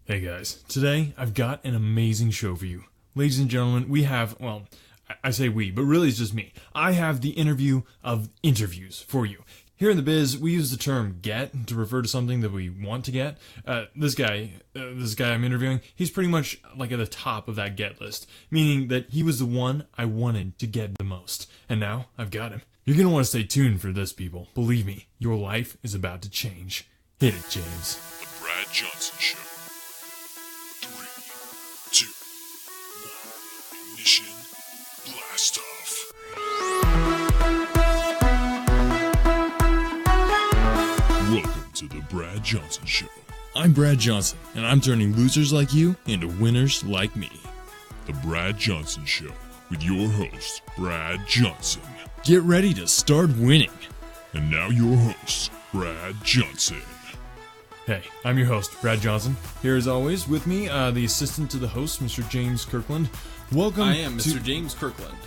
Hey guys, today I've got an amazing show for you. Ladies and gentlemen, we have, well, I say we, but really it's just me. I have the interview of interviews for you. Here in the biz, we use the term get to refer to something that we want to get. This guy I'm interviewing, he's pretty much like at the top of that get list, meaning that he was the one I wanted to get the most. And now I've got him. You're going to want to stay tuned for this, people. Believe me, your life is about to change. Hit it, James. The Brad Johnson Show. 3, 2, 1, ignition, blast off. Welcome to the Brad Johnson Show. I'm Brad Johnson, and I'm turning losers like you into winners like me. The Brad Johnson Show with your host, Brad Johnson. Get ready to start winning. And now your host, Brad Johnson. Hey, I'm your host, Brad Johnson. Here as always, with me, the assistant to the host, Mr. James Kirkland. Welcome. I am Mr. James Kirkland.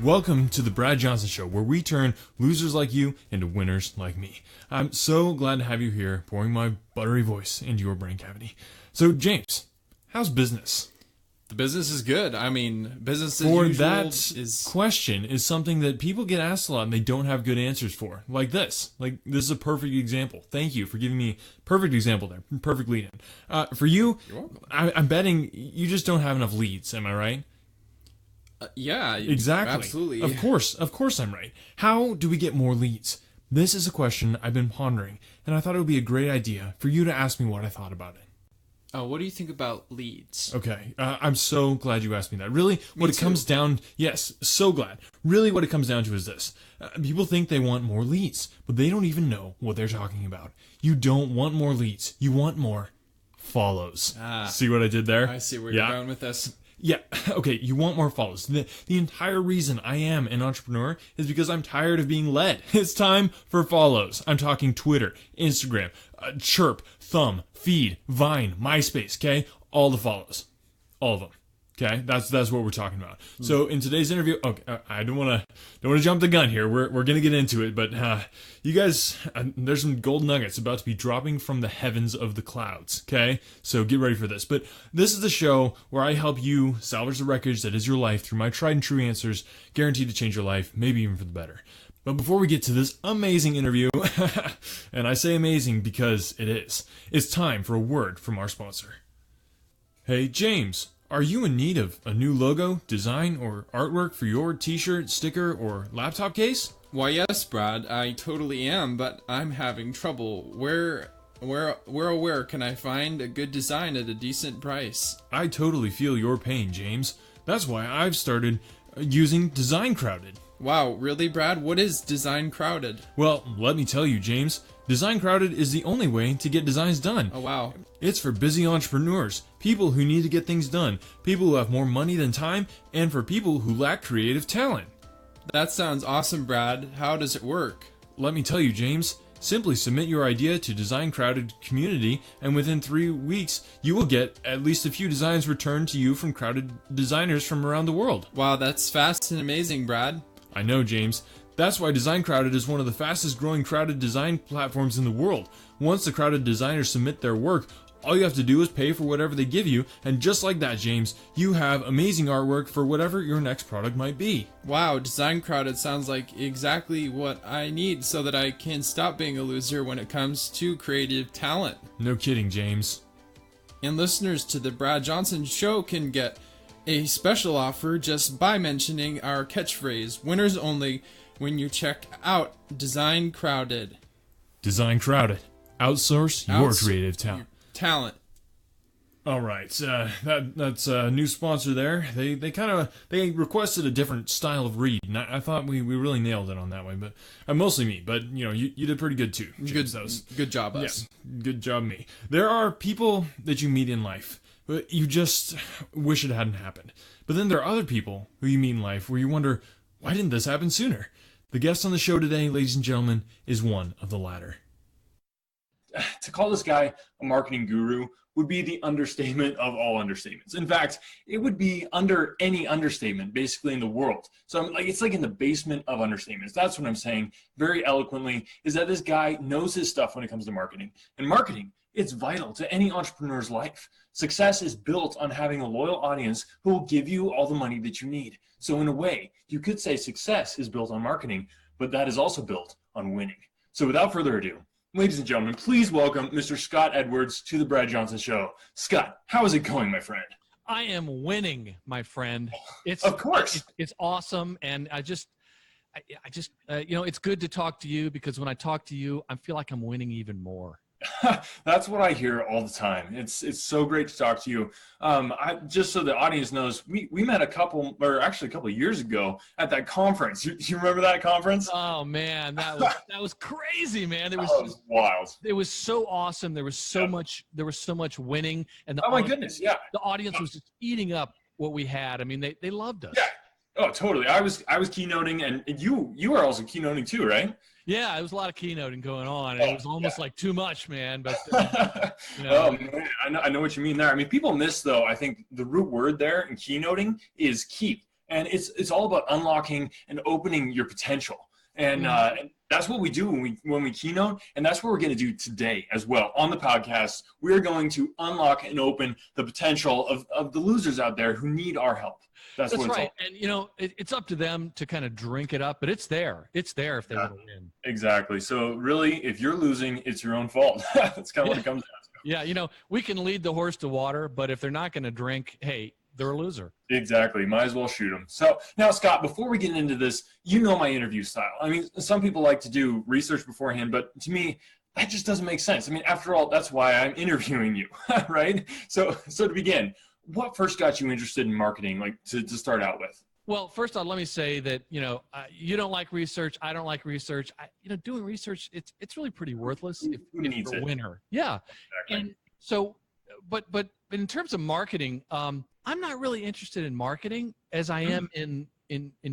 Welcome to the Brad Johnson Show, where we turn losers like you into winners like me. I'm so glad to have you here, pouring my buttery voice into your brain cavity. So, James, how's business? The business is good. I mean, business as For usual that is... question is something that people get asked a lot and they don't have good answers for. Like this. Like, this is a perfect example. Thank you for giving me a perfect example there. Perfect lead-in. For you, You're welcome. I'm betting you just don't have enough leads. Am I right? Yeah, Exactly. absolutely. Of course I'm right. How do we get more leads? This is a question I've been pondering, and I thought it would be a great idea for you to ask me what I thought about it. What do you think about leads? Okay, I'm so glad you asked me that. Really, what Me it comes down, yes, so glad. Really, what it comes down to is this. People think they want more leads, but they don't even know what they're talking about. You don't want more leads. You want more follows. See what I did there? I see where you're going with this. Yeah, okay, you want more follows. The entire reason I am an entrepreneur is because I'm tired of being led. It's time for follows. I'm talking Twitter, Instagram, Chirp, Thumb, Feed, Vine, MySpace, okay? All the follows. All of them. Okay? That's what we're talking about. So in today's interview, okay, I don't want to jump the gun here. We're going to get into it, but you guys, there's some gold nuggets about to be dropping from the heavens of the clouds, okay? So get ready for this. But this is the show where I help you salvage the wreckage that is your life through my tried and true answers, guaranteed to change your life, maybe even for the better. But before we get to this amazing interview, and I say amazing because it is, it's time for a word from our sponsor. Hey, James. Are you in need of a new logo, design, or artwork for your t-shirt, sticker, or laptop case? Why, yes, Brad, I totally am, but I'm having trouble. Where can I find a good design at a decent price? I totally feel your pain, James. That's why I've started using Design Crowded. Wow, really, Brad? What is Design Crowded? Well, let me tell you, James. Design Crowded is the only way to get designs done. Oh, wow. It's for busy entrepreneurs, people who need to get things done, people who have more money than time, and for people who lack creative talent. That sounds awesome, Brad. How does it work? Let me tell you, James. Simply submit your idea to Design Crowded Community, and within 3 weeks, you will get at least a few designs returned to you from crowded designers from around the world. Wow, that's fast and amazing, Brad. I know, James. That's why Design Crowded is one of the fastest growing crowded design platforms in the world. Once the crowded designers submit their work, all you have to do is pay for whatever they give you, and just like that, James, you have amazing artwork for whatever your next product might be. Wow, Design Crowded sounds like exactly what I need so that I can stop being a loser when it comes to creative talent. No kidding, James. And listeners to the Brad Johnson Show can get a special offer just by mentioning our catchphrase, winners only, when you check out Design Crowded. Design Crowded. Outsource your creative talent. All right, that's a new sponsor there. They requested a different style of read, and I thought we really nailed it on that one. But mostly me. But you did pretty good too. James. Good job, us. Yeah, good job, me. There are people that you meet in life, but you just wish it hadn't happened. But then there are other people who you meet in life where you wonder, why didn't this happen sooner? The guest on the show today, ladies and gentlemen, is one of the latter. To call this guy a marketing guru would be the understatement of all understatements. In fact, it would be under any understatement basically in the world. So it's like in the basement of understatements. That's what I'm saying very eloquently, is that this guy knows his stuff when it comes to marketing. And marketing It's vital to any entrepreneur's life. Success is built on having a loyal audience who will give you all the money that you need. So in a way, you could say success is built on marketing, but that is also built on winning. So without further ado, ladies and gentlemen, please welcome Mr. Scott Edwards to the Brad Johnson Show. Scott, how is it going, my friend? I am winning, my friend. Of course. It's awesome, and I just it's good to talk to you, because when I talk to you, I feel like I'm winning even more. That's what I hear all the time. It's so great to talk to you. Just so the audience knows, we met a couple of years ago at that conference. You remember that conference? Oh man, that was crazy, man. It was wild. It was so awesome. There was so much winning, and my goodness, yeah. The audience was just eating up what we had. I mean, they loved us. Yeah. Oh, totally. I was keynoting, and you were also keynoting too, right? Yeah, it was a lot of keynoting going on. It was almost like too much, man. But oh man, I know what you mean there. I mean, people miss, though, I think the root word there in keynoting is keep, and it's all about unlocking and opening your potential, and that's what we do when we keynote, and that's what we're going to do today as well on the podcast. We are going to unlock and open the potential of the losers out there who need our help. That's what it's right. all. And it's up to them to kind of drink it up, but it's there. It's there if they want to win. Exactly. So really, if you're losing, it's your own fault. That's kind of what it comes down to. Yeah, we can lead the horse to water, but if they're not going to drink, hey, they're a loser. Exactly. Might as well shoot them. So now, Scott, before we get into this, you know my interview style. I mean, some people like to do research beforehand, but to me, that just doesn't make sense. I mean, after all, that's why I'm interviewing you, right? So to begin, what first got you interested in marketing, like to start out with? Well, first off, let me say that, you don't like research. I don't like research. Doing research, it's really pretty worthless if you're a winner. Yeah. Exactly. And so, but in terms of marketing, I'm not really interested in marketing as I am in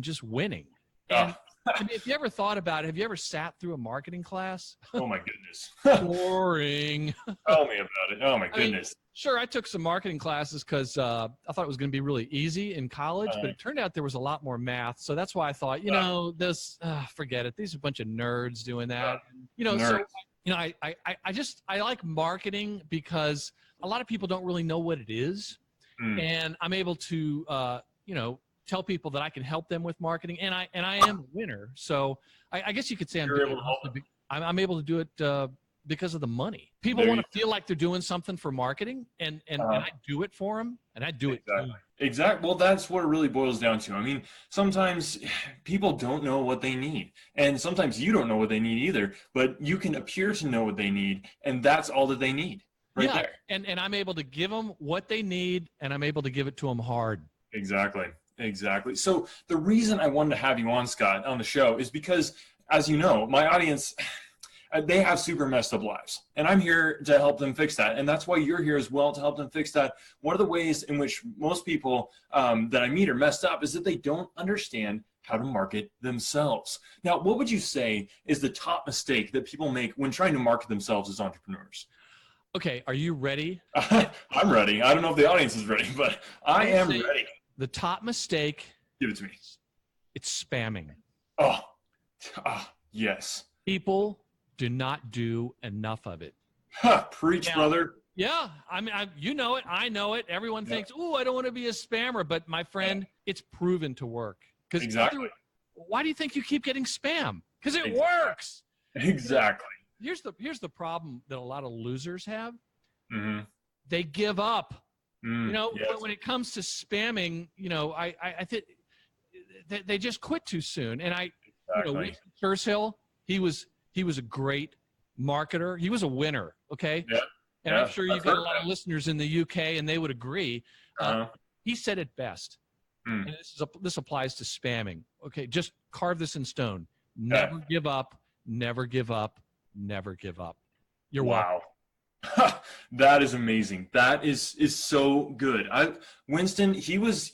just winning. And I mean, if you ever thought about it, have you ever sat through a marketing class? Oh my goodness. Boring. Tell me about it. Oh my goodness. I mean, sure, I took some marketing classes because I thought it was going to be really easy in college, but it turned out there was a lot more math. So that's why I thought, forget it. These are a bunch of nerds doing that. Nerds. So I like marketing because a lot of people don't really know what it is, and I'm able to tell people that I can help them with marketing, and I am a winner. So I guess you could say I'm able to do it because of the money. People want to feel like they're doing something for marketing, and I do it for them, and I do it too. Exactly. Well, that's what it really boils down to. I mean, sometimes people don't know what they need, and sometimes you don't know what they need either, but you can appear to know what they need, and that's all that they need right there. And I'm able to give them what they need, and I'm able to give it to them hard. Exactly. So the reason I wanted to have you on, Scott, on the show is because, as you know, my audience, they have super messed up lives, and I'm here to help them fix that. And that's why you're here as well, to help them fix that. One of the ways in which most people that I meet are messed up is that they don't understand how to market themselves. Now, what would you say is the top mistake that people make when trying to market themselves as entrepreneurs? Okay, are you ready? I'm ready. I don't know if the audience is ready, but I am ready. The top mistake. Give it to me. It's spamming. Oh, yes. People do not do enough of it. Preach, brother. Yeah, I mean, you know it. I know it. Everyone thinks, "Oh, I don't want to be a spammer," but my friend, it's proven to work. Exactly. Why do you think you keep getting spam? Because it works. Exactly. Here's the problem that a lot of losers have. Mm-hmm. They give up. Yes. When it comes to spamming, I think they just quit too soon. And Winston Churchill, he was a great marketer. He was a winner. Okay. Yeah. And I'm sure you've got a lot of listeners in the UK, and they would agree. He said it best. And this applies to spamming. Okay, just carve this in stone. Never give up. Never give up. Never give up. You're welcome. That is amazing. That is so good. Winston, he was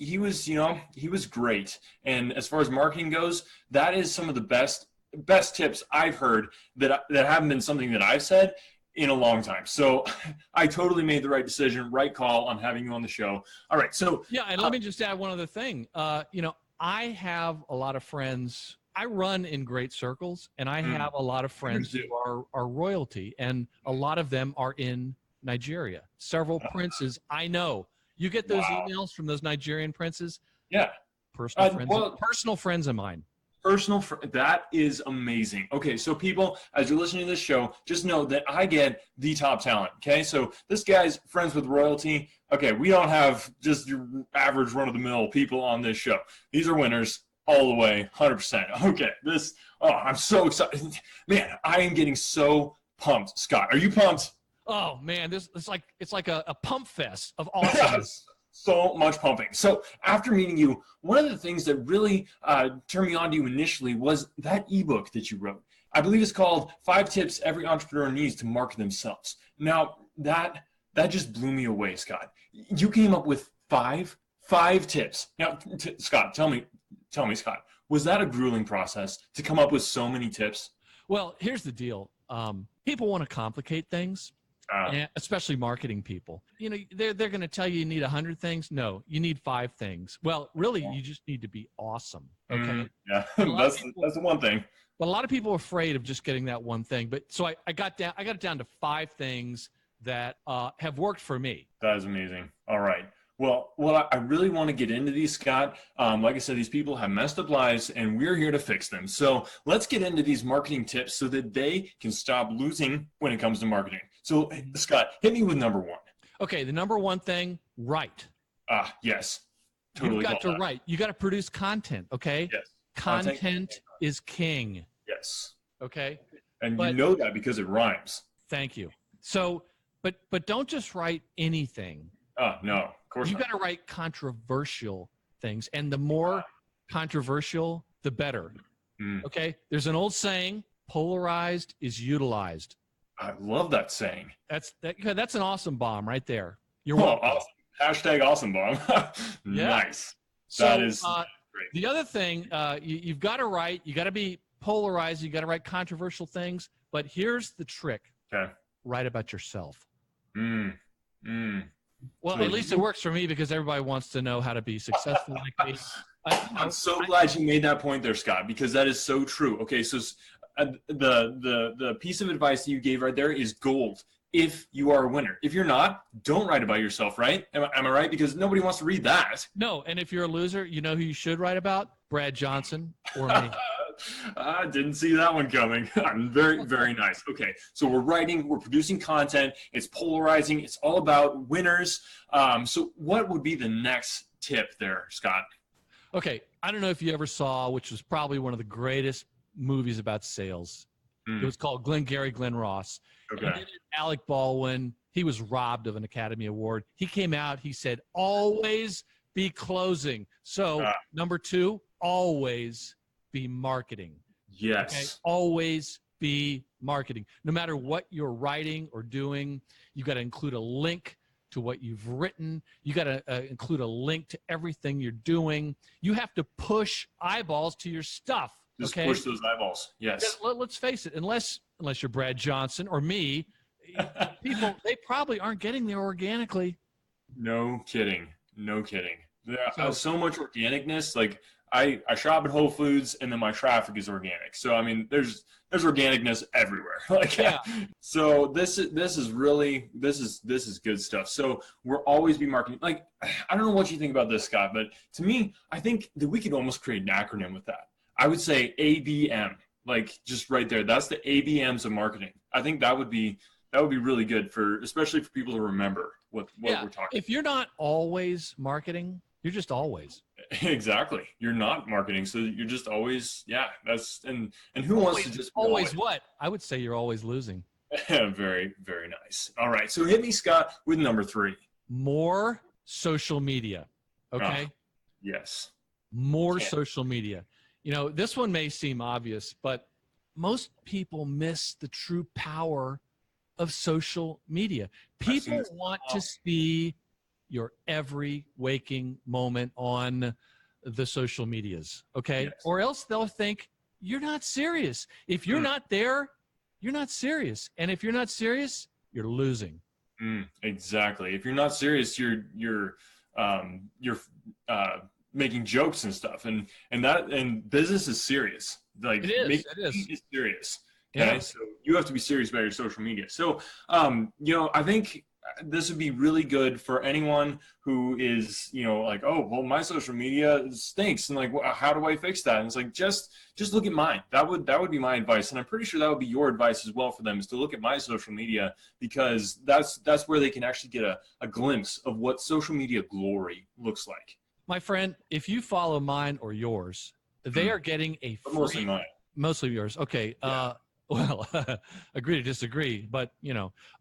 great. And as far as marketing goes, that is some of the best tips I've heard that haven't been something that I've said in a long time. So I totally made the right decision, right call on having you on the show. All right. So yeah, and let me just add one other thing. I have a lot of friends I run in great circles, and I have a lot of friends who are royalty, and a lot of them are in Nigeria. Several princes I know. You get those emails from those Nigerian princes? Yeah. Personal friends of mine. That is amazing. Okay, so people, as you're listening to this show, just know that I get the top talent. Okay, so this guy's friends with royalty. Okay, we don't have just your average run-of-the-mill people on this show. These are winners all the way, 100%. Okay, I'm so excited. Man, I am getting so pumped. Scott, are you pumped? Oh man, it's like a pump fest of awesomeness. So much pumping. So after meeting you, one of the things that really turned me on to you initially was that ebook that you wrote. I believe it's called 5 Tips Every Entrepreneur Needs to Market Themselves. Now, that just blew me away, Scott. You came up with five tips. Now, Scott, tell me, Scott, was that a grueling process to come up with so many tips? Well, here's the deal. People want to complicate things. And especially marketing people. You know, they're going to tell you need 100 things. No, you need 5 things. Well, really, you just need to be awesome. Okay. Yeah, that's the one thing. But a lot of people are afraid of just getting that one thing. But so I got it down to 5 things that have worked for me. That is amazing. All right. Well, I really want to get into these, Scott. Like I said, these people have messed up lives, and we're here to fix them. So let's get into these marketing tips so that they can stop losing when it comes to marketing. So, Scott, hit me with number 1. Okay, the number 1 thing, write. Yes. Totally. You've got to write. You got to produce content, okay? Yes. Content is king. Yes. Okay? And you know that because it rhymes. Thank you. So, but don't just write anything. No, of course You got to write controversial things, and the more controversial, the better. Okay? There's an old saying, polarized is utilized. I love that saying. That's an awesome bomb right there. You're welcome. Awesome. Hashtag awesome bomb. Nice. So, that is great. The other thing, you've got to write, you got to be polarized, you got to write controversial things, but here's the trick. Okay. Write about yourself. Well, at least it works for me because everybody wants to know how to be successful like me. I'm so glad you made that point there, Scott, because that is so true. Okay, so the piece of advice that you gave right there is gold if you are a winner. If you're not, don't write about yourself, right? Am I right? Because nobody wants to read that. No, and if you're a loser, you know who you should write about? Brad Johnson or me. I didn't see that one coming. Very, very nice. Okay, so we're writing, we're producing content, it's polarizing, it's all about winners. So what would be the next tip there, Scott? Okay, I don't know if you ever saw, which was probably one of the greatest movies about sales. It was called Glengarry Glen Ross. Okay. And Alec Baldwin, he was robbed of an Academy Award. He came out, he said, always be closing. So number 2, always be marketing. Yes. Okay? Always be marketing. No matter what you're writing or doing, you got to include a link to what you've written. You got to include a link to everything you're doing. You have to push eyeballs to your stuff. Just push those eyeballs. Yes. Let's face it. Unless you're Brad Johnson or me, people, they probably aren't getting there organically. No kidding. There's so much organicness. Like I shop at Whole Foods, and then my traffic is organic. So I mean, there's organicness everywhere. So this is good stuff. So we'll always be marketing. Like, I don't know what you think about this, Scott, but to me, I think that we could almost create an acronym with that. I would say ABM, like just right there. That's the ABMs of marketing. I think that would be really good especially for people to remember what we're talking about. If you're not always marketing, you're just always. Exactly. You're not marketing, so you're just always, and who wants to just always what? I would say you're always losing. Very, very nice. All right. So hit me, Scott, with number 3. More social media. Okay? Yes. More social media. You know, this one may seem obvious, but most people miss the true power of social media. People want to see your every waking moment on the social medias, okay? Yes. Or else they'll think you're not serious. If you're not there, you're not serious. And if you're not serious, you're losing. Exactly. If you're not serious, you're making jokes and stuff, and business is serious. Like, It is. make It is. it serious. Okay, Yeah. so you have to be serious about your social media. So, I think this would be really good for anyone who is, like, oh, well, my social media stinks, and like, how do I fix that? And it's like, just look at mine. That would be my advice, and I'm pretty sure that would be your advice as well for them, is to look at my social media, because that's where they can actually get a glimpse of what social media glory looks like. My friend, if you follow mine or yours, they are getting a free, Mostly mine. mostly yours. Okay. Yeah. Well, agree to disagree, but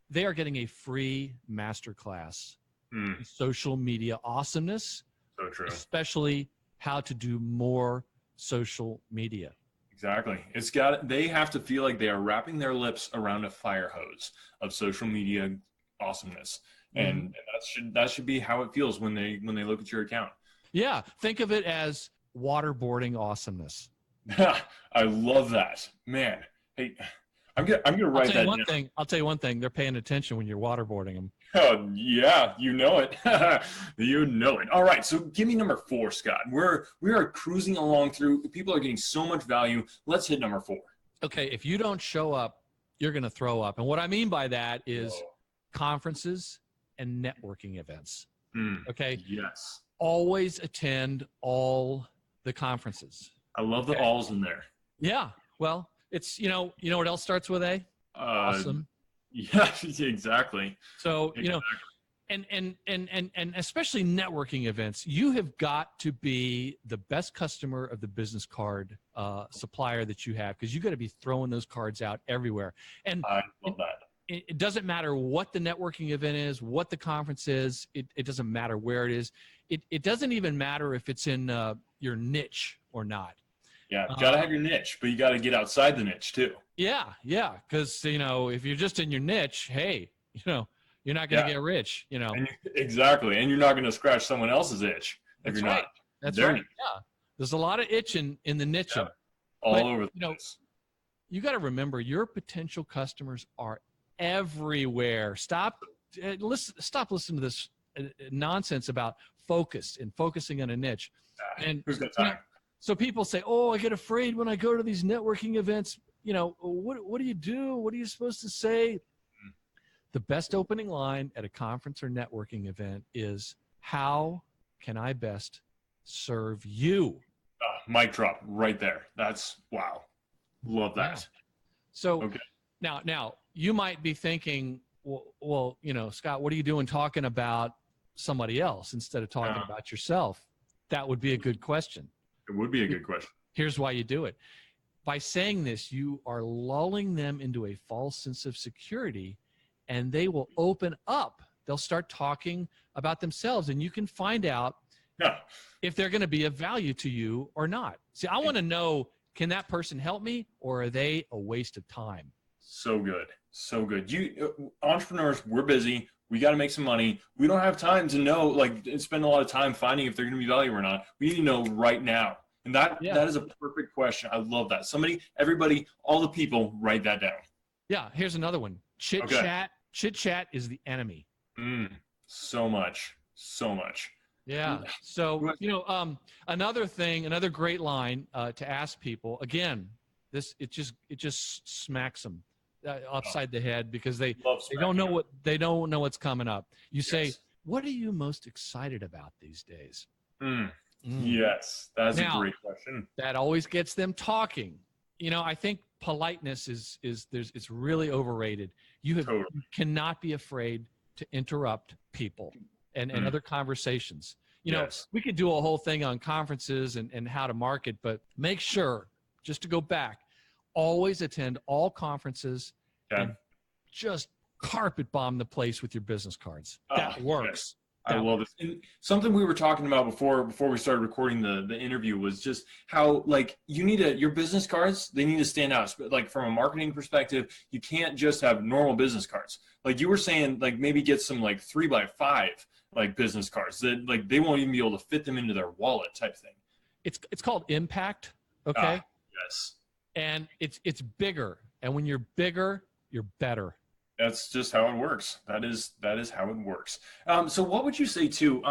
they are getting a free masterclass in social media awesomeness, So true. especially how to do more social media. Exactly. They have to feel like they are wrapping their lips around a fire hose of social media awesomeness. And that should be how it feels when they look at your account. Yeah. Think of it as waterboarding awesomeness. I love that. Man. Hey, I'm gonna write that down. I'll tell you one thing. They're paying attention when you're waterboarding them. Oh yeah, you know it. You know it. All right, so give me number 4, Scott. We are cruising along through. People are getting so much value. Let's hit number 4. Okay, if you don't show up, you're gonna throw up. And what I mean by that is Whoa. conferences and networking events. Okay. Yes. Always attend all the conferences. I love the alls in there. Yeah. Well, it's what else starts with A? Awesome. Yeah, exactly. So, and especially networking events, you have got to be the best customer of the business card supplier that you have, because you got to be throwing those cards out everywhere. And I love that. it doesn't matter what the networking event is, what the conference is. It doesn't matter where it is. It doesn't even matter if it's in your niche or not. Yeah, got to have your niche, but you got to get outside the niche too. Yeah, because if you're just in your niche, hey, you're not going to get rich. Exactly, and you're not going to scratch someone else's itch if you're not. That's right. Yeah, there's a lot of itching in the niche. Yeah. All over the place. You got to remember, your potential customers are everywhere. Stop listening to this nonsense about focusing on a niche. And who's got time? So people say, "Oh, I get afraid when I go to these networking events. What do you do? What are you supposed to say?" The best opening line at a conference or networking event is, "How can I best serve you?" Mic drop right there. That's wow. Love that. Yeah. So now you might be thinking, well, Scott, what are you doing talking about somebody else instead of talking about yourself? That would be a good question. It would be a good question. Here's why you do it. By saying this, you are lulling them into a false sense of security, and they will open up. They'll start talking about themselves, and you can find out if they're going to be of value to you or not. See, I want to know, can that person help me, or are they a waste of time? So good. So good. Entrepreneurs, we're busy. We got to make some money. We don't have time to spend a lot of time finding if they're going to be valuable or not. We need to know right now. And that is a perfect question. I love that. Everybody, all the people, write that down. Yeah. Here's another one. Chit chat. Chit chat is the enemy. So much. Yeah. So, another great line to ask people, again, it just smacks them upside the head, because they don't know what's coming up. You say, "What are you most excited about these days?" Yes, that's a great question. That always gets them talking. I think politeness it's really overrated. You cannot be afraid to interrupt people and other conversations. We could do a whole thing on conferences and how to market, but make sure, just to go back, always attend all conferences and just carpet bomb the place with your business cards. That works. I love it. And something we were talking about before we started recording the interview was just how, you need your business cards, they need to stand out. Like, from a marketing perspective, you can't just have normal business cards. Like you were saying, maybe get some 3x5 business cards that they won't even be able to fit them into their wallet type thing. It's called impact. Okay. Yes. And it's bigger. And when you're bigger, you're better. That's just how it works. That is how it works. So what would you say too?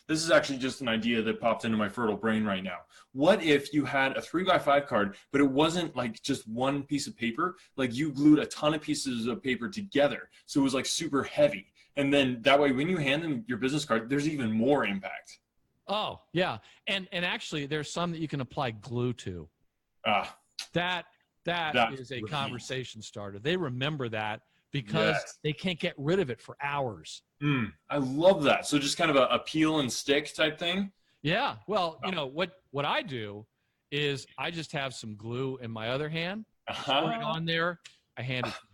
This is actually just an idea that popped into my fertile brain right now. What if you had a 3x5 card, but it wasn't like just one piece of paper? Like you glued a ton of pieces of paper together, so it was like super heavy. And then that way, when you hand them your business card, there's even more impact. Oh, yeah. And actually, there's some that you can apply glue to. Ah, That That's is a brilliant. conversation starter. They remember that because Yes. they can't get rid of it for hours. I love that. So just kind of a peel and stick type thing. Yeah. Well, you know, what I do is I just have some glue in my other hand, pour it on there, I hand it to them.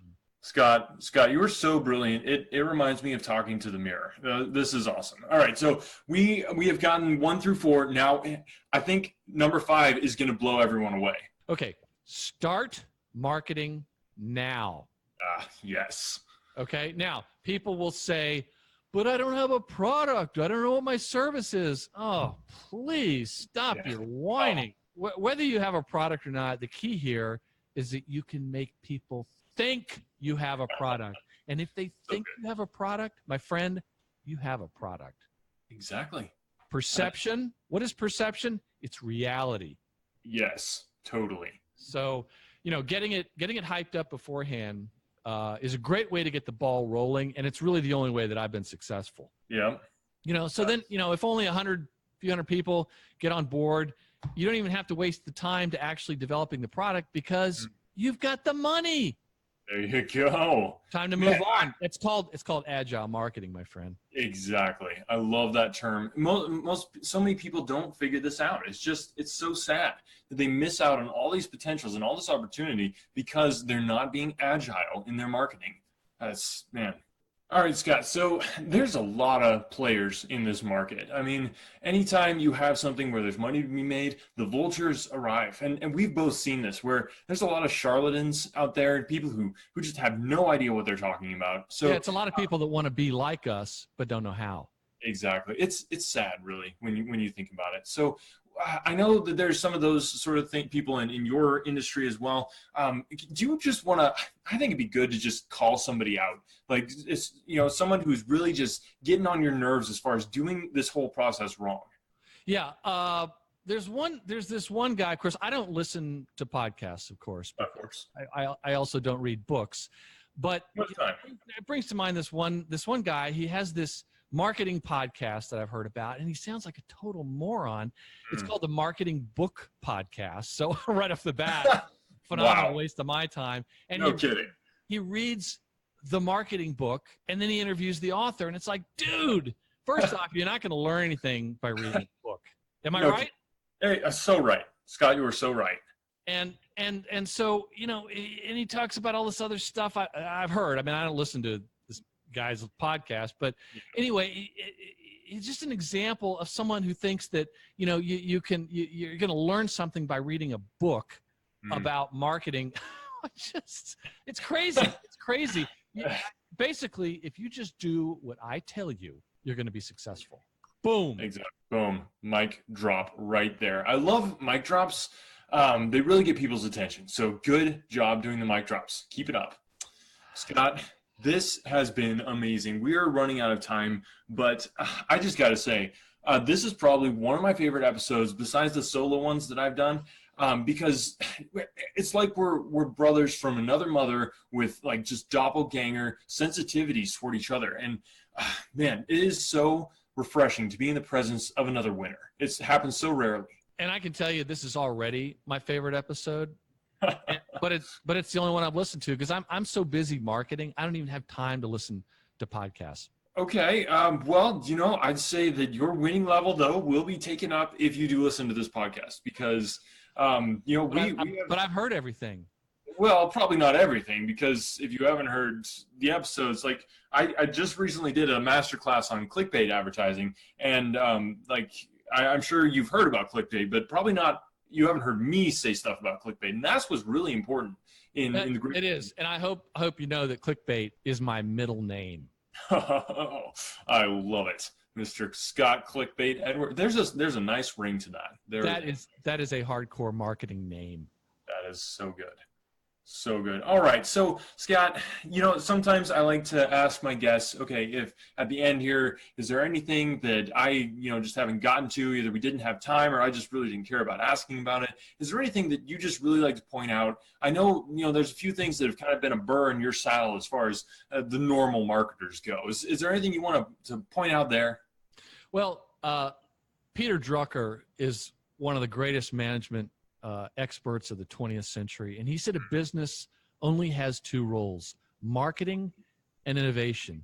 Scott, you were so brilliant. It reminds me of talking to the mirror. This is awesome. All right, so we have gotten 1 through 4. Now, I think number 5 is going to blow everyone away. Okay. Start marketing now. Yes. Okay. Now, people will say, but I don't have a product. I don't know what my service is. Oh, please stop your whining. Whether you have a product or not, the key here is that you can make people think you have a product. And if they think you have a product, my friend, you have a product. Exactly. Perception. What is perception? It's reality. Yes, totally. So, you know, getting it hyped up beforehand is a great way to get the ball rolling, and it's really the only way that I've been successful. Yeah. You know, so then, you know, if only 100, few hundred people get on board, you don't even have to waste the time to actually developing the product because you've got the money. There you go. Time to move on. It's called agile marketing, my friend. Exactly. I love that term. So many people don't figure this out. It's so sad that they miss out on all these potentials and all this opportunity because they're not being agile in their marketing. Man. All right, Scott. So there's a lot of players in this market. I mean, anytime you have something where there's money to be made, the vultures arrive. And we've both seen this where there's a lot of charlatans out there, people who just have no idea what they're talking about. So yeah, it's a lot of people that want to be like us but don't know how. Exactly. It's sad, really, when you think about it. So I know that there's some of those sort of people in your industry as well. Do you just want to? I think it'd be good to just call somebody out, like it's someone who's really just getting on your nerves as far as doing this whole process wrong. Yeah. There's this one guy. Of course, I don't listen to podcasts. Of course. I also don't read books, but it brings to mind this one guy. He has this marketing podcast that I've heard about, and he sounds like a total moron. It's called the Marketing Book Podcast. So right off the bat, phenomenal waste of my time. And no kidding. He reads the marketing book, and then he interviews the author, and it's like, dude, first off, you're not going to learn anything by reading a book. Am I right? Hey, so right, Scott. You were so right. And so and he talks about all this other stuff I've heard. I mean, I don't listen to this guy's podcast, but anyway, it's just an example of someone who thinks that you're going to learn something by reading a book about marketing. It's crazy. It's crazy. Basically, if you just do what I tell you, you're going to be successful. Boom. Exactly. Boom. Mic drop right there. I love mic drops. They really get people's attention. So good job doing the mic drops. Keep it up. Scott, this has been amazing. We are running out of time, but I just got to say, this is probably one of my favorite episodes besides the solo ones that I've done, because it's like we're brothers from another mother with like just doppelganger sensitivities toward each other. And man, it is so refreshing to be in the presence of another winner. It happens so rarely. And I can tell you this is already my favorite episode, but it's the only one I've listened to because I'm so busy marketing. I don't even have time to listen to podcasts. Okay. Well, I'd say that your winning level though will be taken up if you do listen to this podcast because, but I've heard everything. Well, probably not everything, because if you haven't heard the episodes, like I just recently did a masterclass on clickbait advertising, and I'm sure you've heard about clickbait, but probably not. You haven't heard me say stuff about clickbait, and that's what's really important in the group. It is, and I hope you know that clickbait is my middle name. I love it, Mr. Scott Clickbait Edward. There's a nice ring to that. That is a hardcore marketing name. That is so good. So good. All right. So, Scott, sometimes I like to ask my guests, okay, if at the end here, is there anything that I, just haven't gotten to, either we didn't have time or I just really didn't care about asking about it? Is there anything that you just really like to point out? I know, there's a few things that have kind of been a burr in your saddle as far as the normal marketers go. Is there anything you want to point out there? Well, Peter Drucker is one of the greatest management experts of the 20th century, and he said a business only has two roles: marketing and innovation.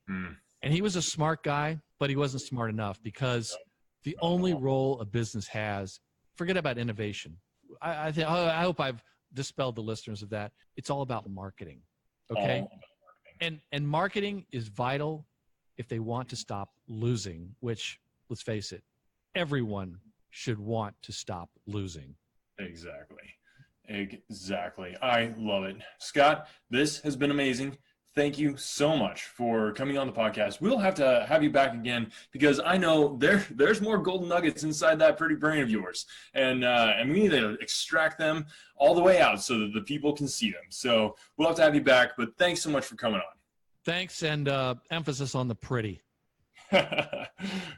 And he was a smart guy, but he wasn't smart enough, because the only role a business has, forget about innovation. I hope I've dispelled the listeners of that. It's all about marketing, okay? And marketing is vital if they want to stop losing, which, let's face it, everyone should want to stop losing. Exactly. I love it. Scott, this has been amazing. Thank you so much for coming on the podcast. We'll have to have you back again, because I know there's more golden nuggets inside that pretty brain of yours. And we need to extract them all the way out so that the people can see them. So we'll have to have you back, but thanks so much for coming on. Thanks, and emphasis on the pretty.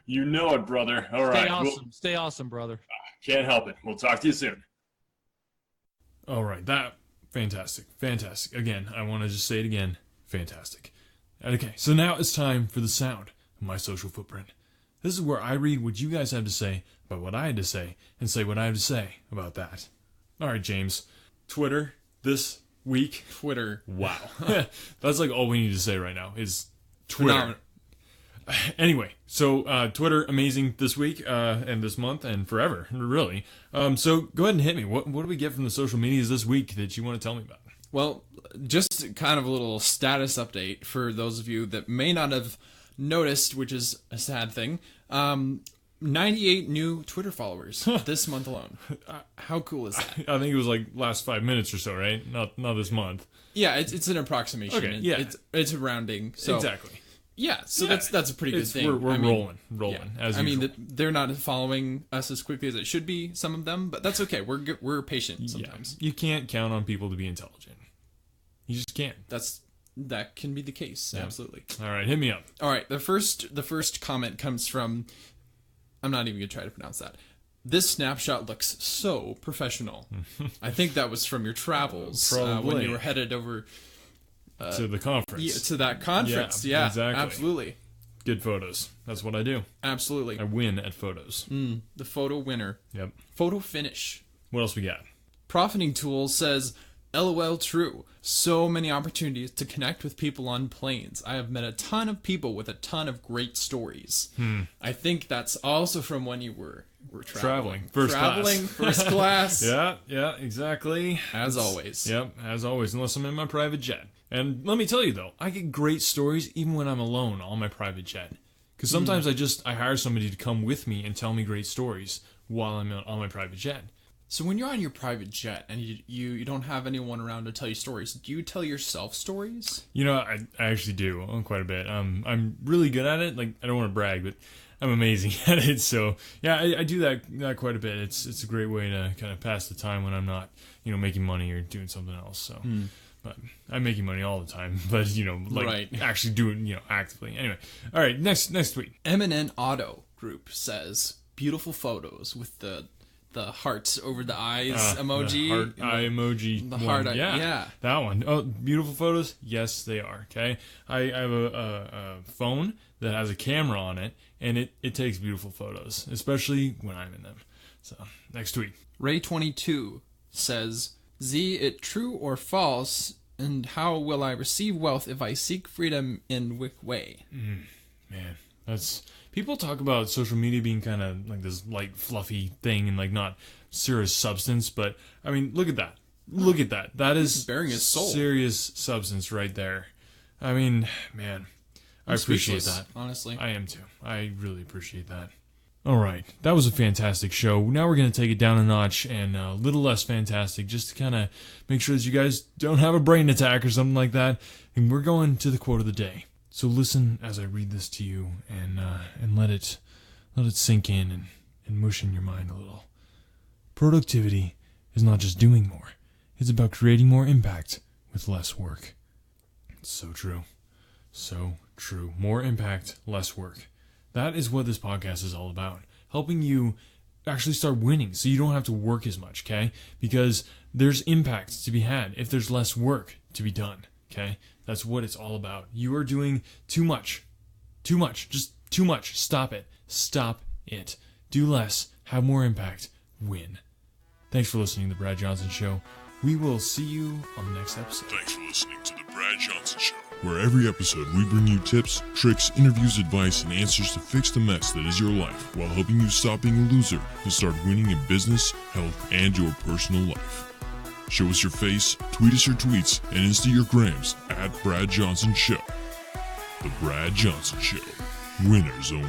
You know it, brother. All right. Stay awesome, brother. Can't help it. We'll talk to you soon. All right, fantastic. Again, I want to just say it again, fantastic. Okay, so now it's time for the sound of my social footprint. This is where I read what you guys have to say about what I had to say, and say what I have to say about that. All right, James, Twitter this week. Twitter. Wow, that's like all we need to say right now is Twitter. Anyway, so Twitter, amazing this week and this month and forever, really. So go ahead and hit me. What do we get from the social medias this week that you want to tell me about? Well, just kind of a little status update for those of you that may not have noticed, which is a sad thing. 98 new Twitter followers this month alone. How cool is that? I think it was like last 5 minutes or so, right? Not this month. Yeah, it's an approximation. Okay, yeah. It's a rounding. So. Exactly. Yeah, so that's a pretty good thing. We're rolling. Yeah. I mean, they're not following us as quickly as it should be, some of them, but that's okay. We're patient sometimes. Yeah. You can't count on people to be intelligent. You just can't. That can be the case. Yeah. Absolutely. All right, hit me up. All right, the first comment comes from, I'm not even gonna try to pronounce that. This snapshot looks so professional. I think that was from your travels when you were headed over. To the conference. Yeah, to that conference. Yeah, exactly. Absolutely. Good photos. That's what I do. Absolutely. I win at photos. The photo winner. Yep. Photo finish. What else we got? Profiting Tools says, LOL true. So many opportunities to connect with people on planes. I have met a ton of people with a ton of great stories. I think that's also from when you were traveling. First class. Yeah, exactly. As always. Yep, as always, unless I'm in my private jet. And let me tell you, though, I get great stories even when I'm alone on my private jet. Because sometimes I hire somebody to come with me and tell me great stories while I'm on my private jet. So when you're on your private jet and you don't have anyone around to tell you stories, do you tell yourself stories? I actually do quite a bit. I'm really good at it. Like, I don't want to brag, but I'm amazing at it. So yeah, I do that quite a bit. It's a great way to kind of pass the time when I'm not making money or doing something else. So. But I'm making money all the time, but actually doing actively. Anyway, all right, next tweet. M&N Auto Group says beautiful photos with the hearts over the eyes emoji. The heart eye emoji. The heart eye. Yeah, that one. Oh, beautiful photos. Yes, they are. Okay, I have a phone that has a camera on it, and it takes beautiful photos, especially when I'm in them. So next tweet. Ray22 says, Z, it true or false, and how will I receive wealth if I seek freedom in Wick Way? Man, that's... People talk about social media being kind of like this light, fluffy thing and like not serious substance, but I mean, look at that. Look at that. That is bearing his soul. Serious substance right there. I mean, man, I appreciate that. Honestly. I am too. I really appreciate that. All right, that was a fantastic show. Now we're going to take it down a notch and a little less fantastic, just to kind of make sure that you guys don't have a brain attack or something like that. And we're going to the quote of the day. So listen as I read this to you and let it sink in and mush in your mind a little. Productivity is not just doing more. It's about creating more impact with less work. It's so true. So true. More impact, less work. That is what this podcast is all about. Helping you actually start winning so you don't have to work as much, okay? Because there's impact to be had if there's less work to be done, okay? That's what it's all about. You are doing too much. Too much. Just too much. Stop it. Stop it. Do less. Have more impact. Win. Thanks for listening to The Brad Johnson Show. We will see you on the next episode. Thanks for listening to The Brad Johnson Show, where every episode we bring you tips, tricks, interviews, advice, and answers to fix the mess that is your life while helping you stop being a loser and start winning in business, health, and your personal life. Show us your face, tweet us your tweets, and Insta your grams at Brad Johnson Show. The Brad Johnson Show. Winners only.